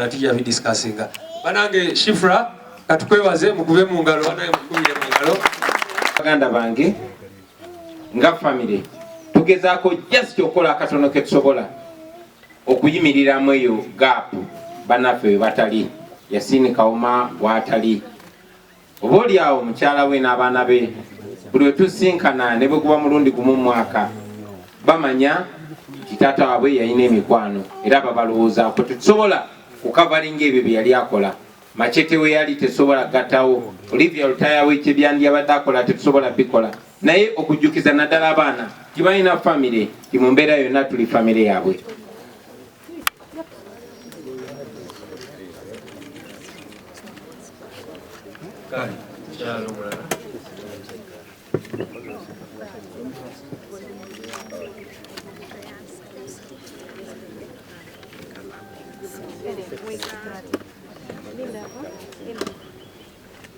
Tujja bidiscussinga. Banange Shifra katukwebaze mukube mu ngalo banaye mukubire mu ngalo. Baganda bange nga family tugezaako just okola akatono ke tusobola okuyimiriramu eyo gap banaffe batali Yasini Kauma watali oba oli awo mukyala we n'abaana be buli wetusinkana ne bwe guba mulundi gumu mwaka bamanya kitata waabwe yalina emikwano era babalowoozaako tetusobola kukavalinga ebyo bye yali akola. Machete we yali tesobola gattawo, Olivia Lutaya we kyebyandi abadde akola tetusobola bikola, naye okujjukiza naddala abaana tibalina famire ti mu mbeera yonna tuli famire yaabwe.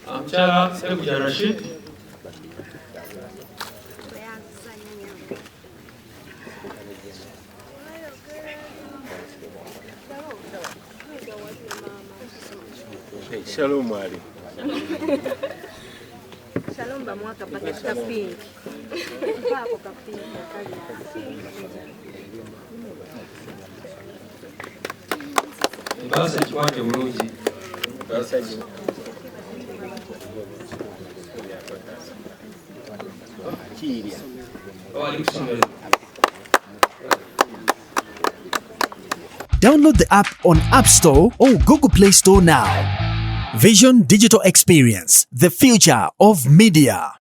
Amchala Sekuja Rashid. Shalom Ali. Shalom ba mwaka paka kapingi. Papo kapingi kali. Basi chwanje bulungi. Basi Download the app on App Store or Google Play Store now. Vision Digital Experience, the future of media.